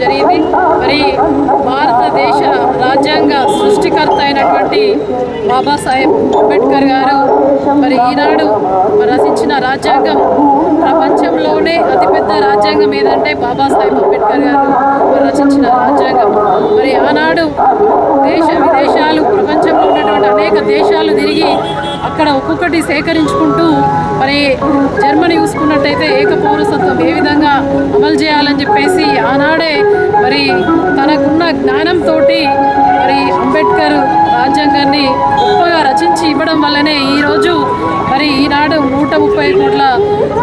జరిగింది. మరి భారతదేశ రాజ్యాంగ సృష్టికర్త అయినటువంటి బాబాసాహెబ్ అంబేద్కర్ గారు మరి ఈనాడు రచించిన రాజ్యాంగం ప్రపంచంలోనే అతిపెద్ద రాజ్యాంగం ఏదంటే బాబాసాహెబ్ అంబేద్కర్ గారు రచించిన రాజ్యాంగం. మరి ఆనాడు దేశ విదేశాలు ప్రపంచంలో ఉన్నటువంటి అనేక దేశాలు తిరిగి అక్కడ ఒక్కొక్కటి సేకరించుకుంటూ మరి జర్మనీ చూసుకున్నట్టయితే ఏకపౌరసత్వం ఏ విధంగా అమలు చేయాలని చెప్పేసి ఆనాడే మరి తనకున్న జ్ఞానంతో మరి అంబేద్కర్ రాజ్యాంగాన్ని గొప్పగా రచించి ఇవ్వడం వల్లనే ఈరోజు మరి ఈనాడు 130 కోట్ల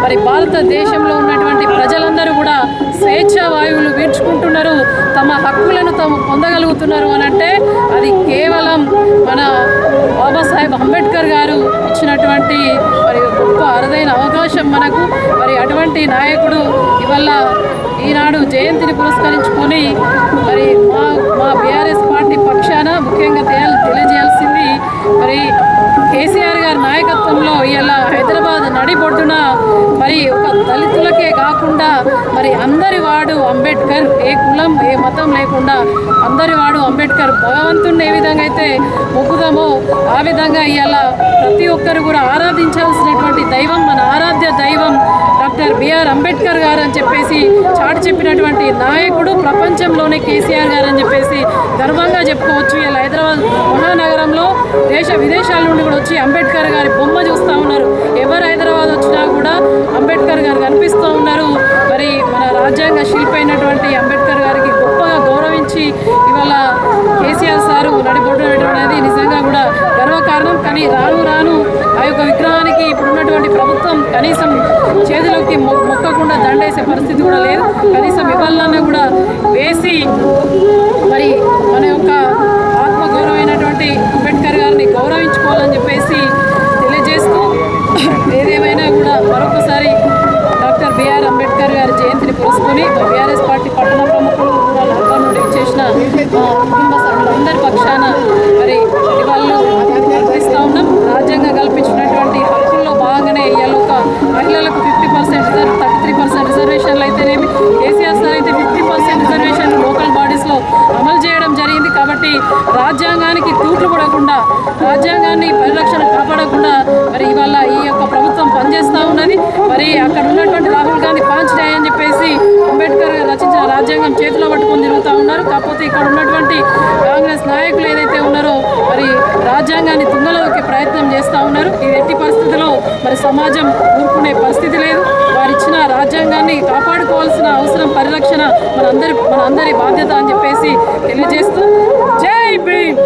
మరి భారతదేశంలో ఉన్నటువంటి ప్రజలందరూ కూడా స్వేచ్ఛా వాయువులు పీల్చుకుంటున్నారు, తమ హక్కులను తాము పొందగలుగుతున్నారు అని అంటే అది కేవలం మన బాబాసాహెబ్ అంబేద్కర్ గారు ఇచ్చినటువంటి మరి గొప్ప అరుదైన అవకాశం మనకు. మరి అటువంటి నాయకుడు ఇవాళ ఈనాడు జయంతిని పురస్కరించుకొని మరి మా బీఆర్ఎస్ పార్టీ పక్షాన ముఖ్యంగా తెలియజేయాల్సింది మరి కేసీఆర్ గారి నాయకత్వంలో ఇలా హైదరాబాద్ నడిబొడ్డున మరి ఒక దళితులకే కాకుండా మరి అందరి వాడు అంబేద్కర్, ఏ కులం ఏ మతం లేకుండా అందరి వాడు అంబేద్కర్, భగవంతుడిని ఏ విధంగా అయితే మొక్కుదామో ఆ విధంగా ఇలా ప్రతి ఒక్కరు కూడా ఆరాధించాల్సినటువంటి దైవం, మన ఆరాధ్య దైవం డాక్టర్ బిఆర్ అంబేద్కర్ గారు అని చెప్పేసి చాటి చెప్పినటువంటి నాయకుడు ప్రపంచంలోనే కేసీఆర్ గారు అని చెప్పేసి గర్వంగా చెప్పుకోవచ్చు. ఇలా హైదరాబాద్ మహానగరంలో దేశ విదేశాల నుండి కూడా వచ్చి అంబేద్కర్ గారి బొమ్మ చూస్తూ ఉన్నారు. ఎవరు హైదరాబాద్ వచ్చినా కూడా అంబేద్కర్ గారు కనిపిస్తూ ఉన్నారు. మరి మన రాజ్యాంగ శిల్పి అయినటువంటి అంబేద్కర్ గారికి గొప్పగా గౌరవించి ఇవాళ కేసీఆర్ సారు నడిబొడ్డు పెట్టడం అనేది నిజంగా కూడా గర్వకారణం. కానీ రాను ఆ యొక్క విగ్రహానికి ఇప్పుడున్నటువంటి ప్రభుత్వం కనీసం చేతులకి మొక్కకుండా దండేసే పరిస్థితి కూడా లేదు. కనీసం ఇవాళన్నా కూడా వేసి మరి మన యొక్క ఆత్మగౌరవమైనటువంటి అంబేద్కర్ గారిని గౌరవించుకోవాలని చెప్పేసి తెలియజేస్తూ ఏదేమైనా కూడా మరొకసారి డాక్టర్ బిఆర్ అంబేద్కర్ గారి జయంతిని పురస్కొని బీఆర్ఎస్ పార్టీ పట్టణ ప్రముఖులు కూడా లాక్డౌన్ నుండి చేసిన కుటుంబ సభ్యులందరి పక్షాన మరి వాళ్ళు అర్పిస్తూ ఉన్నాం. రాజ్యాంగం కల్పించినటువంటి హక్కుల్లో భాగంగానే ఇవాళ ఒక మహిళలకు 50% 33% రిజర్వేషన్లు అయితేనేమి, కేసీఆర్ సార్ అయితే 50% రిజర్వేషన్లు లోకల్ బాడీస్లో అమలు చేయడం జరిగింది. కాబట్టి రాజ్యాంగానికి తూట్లు పడకుండా, రాజ్యాంగాన్ని పరిరక్షణ కాపాడకుండా మరి ఇవాళ ఈ యొక్క ప్రభుత్వం పనిచేస్తూ ఉన్నది. మరి అక్కడ ఉన్నటువంటి రాహుల్ గాంధీ పాంచడాయ్ అని చెప్పేసి అంబేద్కర్ రచించిన రాజ్యాంగం చేతిలో పట్టుకొని తిరుగుతూ ఉన్నారు. కాకపోతే ఇక్కడ ఉన్నటువంటి కాంగ్రెస్ నాయకులు ఏదైతే ఉన్నారో మరి రాజ్యాంగాన్ని తుంగలోకి ప్రయత్నం చేస్తూ ఉన్నారు. ఇది ఎట్టి పరిస్థితుల్లో మరి సమాజం ఊరుకునే పరిస్థితి లేదు. వారిచ్చిన రాజ్యాంగాన్ని కాపాడుకోవాల్సిన అవసరం, పరిరక్షణ మనందరి బాధ్యత అని చెప్పేసి తెలియజేస్తూ జై భీమ్.